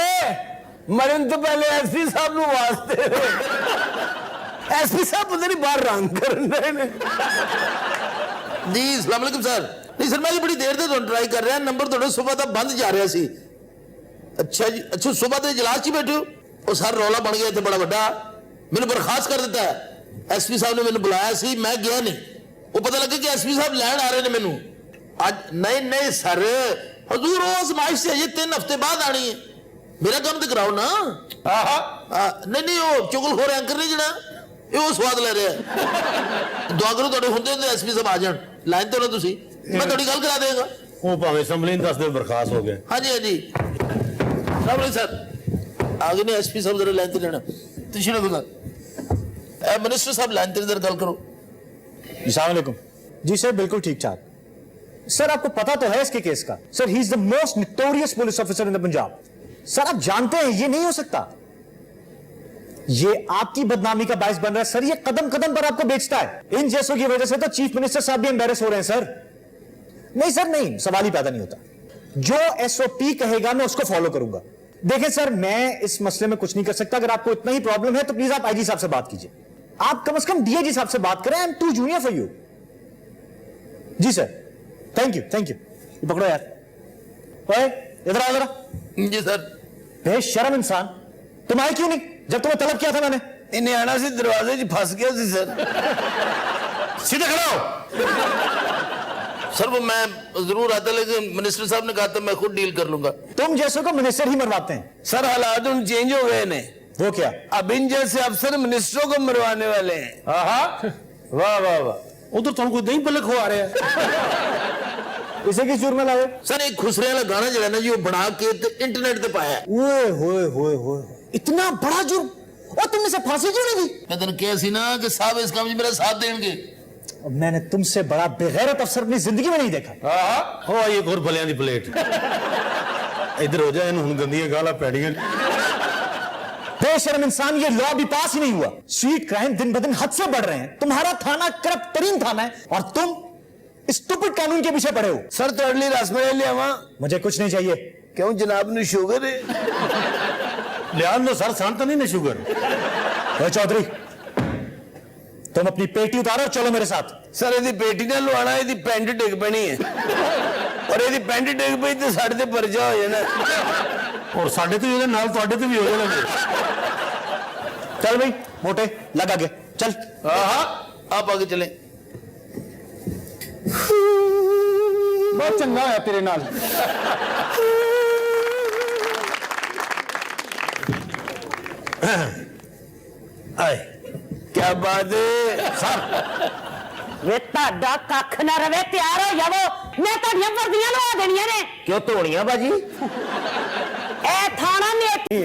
मरन तो पहले एसपी साहब नु वास्ते एसपी साहब पता नहीं बाहर रंग करने ने जी अस्सलाम वालेकुम सर नहीं सर मैं जी बड़ी देर से ट्राई कर रहा नंबर थोड़े सुबह तक बंद जा रहा सी अच्छा जी अच्छा सुबह तो इजलास च बैठे हो ਉਹ ਸਰ ਰੌਲਾ ਬਣ ਗਿਆ ਇੱਥੇ ਬੜਾ ਵੱਡਾ ਮੈਨੂੰ ਬਰਖਾਸਤ ਕਰ ਦਿੱਤਾ ਐਸਪੀ ਸਾਹਿਬ ਨੇ ਮੈਨੂੰ ਬੁਲਾਇਆ ਸੀ ਮੈਂ ਗਿਆ ਨਹੀਂ ਉਹ ਪਤਾ ਲੱਗਾ ਕਿ ਐਸਪੀ ਸਾਹਿਬ ਲੈਣ ਆ ਰਹੇ ਨੇ ਮੈਨੂੰ ਅੱਜ ਨਹੀਂ ਸਰ ਹਜ਼ੂਰ ਉਹ ਅਜ਼ਮਾਇਸ਼ से ये 3 ਹਫ਼ਤੇ ਬਾਅਦ ਆਣੀ ਹੈ ਮੇਰਾ ਕੰਮ ਤੇ ਕਰਾਓ ਨਾ ਨਹੀਂ ਉਹ ਚੁਗਲਖੋਰ ਐਂਕਰ ਨਹੀਂ ਜਿਹੜਾ ਇਹ ਉਹ ਸਵਾਦ ਲੈ ਰਿਹਾ ਦੁਆ ਕਰੋ ਤੁਹਾਡੇ ਹੁੰਦੇ ਐਸਪੀ ਸਾਹਿਬ ਆ ਜਾਣ ਲਾਈਨ ਤੇ ਹੋ ਤੁਸੀਂ ਮੈਂ ਤੁਹਾਡੀ ਗੱਲ ਕਰਾ ਦੇਵਾਂਗਾ ਉਹ ਭਾਵੇਂ ਅਸੈਂਬਲੀ ਨੂੰ ਦੱਸ ਦੇ ਬਰਖਾਸ ਹੋ ਗਿਆ ਹਾਂਜੀ ਸਾਹਮਣੇ ਸਰ आगे ने एसपी साहब जरा लाइन ते लेना तशरीफ गुजार मिनिस्टर साहब लाइन ते इधर गल करो अस्सलाम वालेकुम। जी सर बिल्कुल ठीक ठाक। सर आपको पता तो है इसके केस का। Sir he is the most notorious police officer in the Punjab. Sir आप जानते हैं ये नहीं हो सकता, ये आपकी बदनामी का बायस बन रहा है सर। ये कदम कदम पर आपको बेचता है। इन जैसों की वजह से तो चीफ मिनिस्टर साहब भी एम्बेरस हो रहे हैं सर। नहीं सर नहीं, सवाल ही पैदा नहीं होता। जो एसओपी कहेगा मैं उसको फॉलो करूंगा। देखें सर मैं इस मसले में कुछ नहीं कर सकता। अगर आपको इतना ही प्रॉब्लम है तो प्लीज आप आईजी साहब से बात कीजिए। आप कम से कम डीआईजी साहब से बात करें। I am too junior for you. जी सर थैंक यू ये पकड़ो यार। ओए इधर आओ जरा। जी सर बेशरम इंसान, तुम आए क्यों नहीं जब तुम्हें तलब किया था मैंने? इन्हें आना सी दरवाजे च फंस गया सी सर। सीधे खड़ा हो सर वो मैं जरूर आता लेकिन मिनिस्टर साहब ने कहा था मैं खुद डील कर लूंगा तुम जैसों को मिनिस्टर ही मरवाते हैं। सर हालात उन चेंज हो गए ने, वो क्या? अब इन जैसे अफसर मिनिस्टरों को मरवाने वाले हैं। वाह वाह वाह। ਉਧਰ ਤੁਹਾਨੂੰ ਕੋਈ ਦਹੀਂ ਪੱਲੇ ਖਵਾ ਰਿਹਾ इसे किस जुर्म में लाए? सर एक खुसरे वाला गाना जो है ना जी वो बना के इंटरनेट पे पाया ओए होए होए होए, इतना बड़ा जुर्म और तुमने से फांसी क्यों नहीं दी? मैं तेन कहा सी ना कि साहब इस काम में मेरा साथ देंगे अब मैंने तुमसे बड़ा बेगैरत अफसर अपनी जिंदगी में नहीं देखा। ਹੋ ਆਈ ਇੱਕ ਹੋਰ ਭਲਿਆਂ ਦੀ ਪਲੇਟ ਇੱਧਰ ਹੋ ਜਾ ਇਹਨੂੰ ਹੁਣ ਗੰਦੀਆਂ ਗਾਲਾਂ ਪੈੜੀਆਂ बेशरम इंसान, ये लॉ भी पास ही नहीं हुआ। स्ट्रीट क्राइम दिन ब दिन हद से बढ़ रहे हैं। तुम्हारा थाना करप्ट तरीन थाना है और तुम स्टूपिड कानून के पीछे पड़े हो। सर ਤੁਹਾਡੇ ਲਈ ਰਸਮलाई ਲਿਆਵਾਂ? मुझे कुछ नहीं चाहिए। क्यों जनाब ਨੂੰ ਸ਼ੂਗਰ ਹੈ? ਲਿਆਉਣ ਨੂੰ ਸਰ ਸੰਤ ਨਹੀਂ ਨੇ ਸ਼ੂਗਰ ओए चौधरी तुम अपनी पेटी उतारो और चलो मेरे साथ। ਸਰ ਇਹਦੀ ਬੇਟੀ ਨਾਲ ਲਵਾਣਾ, ਇਹਦੀ ਪੈਂਟ ਡਿੱਗ ਪੈਣੀ ਹੈ ਔਰ ਇਹਦੀ ਪੈਂਟ ਡਿੱਗ ਪਈ ਤੇ ਸਾਡੇ ਤੇ ਪਰਚਾ ਹੋ ਜਾਣਾ। ਔਰ ਸਾਡੇ ਤੇ ਵੀ ਉਹਦੇ ਨਾਲ ਤੁਹਾਡੇ ਤੇ ਵੀ ਹੋ ਜਾਣਗੇ। चल भाई मोटे लग आगे चल। हाँ आप आगे चलें। बहुत चंगा होया तेरे नाल। ਆਏ क्या बात है ਸਰ ਵੇ ਤੁਹਾਡਾ ਕੱਖ ਨਾ ਰਵੇ, ਤਿਆਰ ਹੋ ਜਾਵੋ, ਮੈਂ ਤੁਹਾਡੀਆਂ ਵਰਦੀਆਂ ਲਵਾ ਦੇਣੀਆਂ ਨੇ। क्यों धोनिया बाजी? ਇਹ ਥਾਣਾ ਨੇ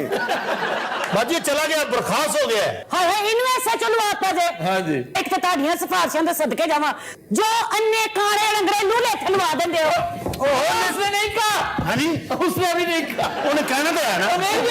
ਬਾਜੀ ਚਲਾ ਗਿਆ, ਬਰਖਾਸਤ ਹੋ ਗਿਆ। ਹਾਏ ਹਾਏ, ਇਹਨੂੰ ਐਸਾ ਚਲਵਾਤਾ ਜੇ। हाँ जी ਇੱਕ ਤਾਂ ਤੁਹਾਡੀਆਂ ਸਿਫਾਰਸ਼ਾਂ ਦੇ ਸਦਕੇ ਜਾਵਾਂ, ਜੋ ਅੰਨੇ ਕਾਲੇ ਰੰਗਰੇ ਲੂਲੇ ਖਲਵਾ ਦਿੰਦੇ ਹੋ। उसने नहीं कहा, ਹਾਂਜੀ उसने अभी नहीं कहा। ਉਹਨੇ ਕਹਿਣਾ ਤਾਂ ਹੈ ਨਾ। ਨਹੀਂ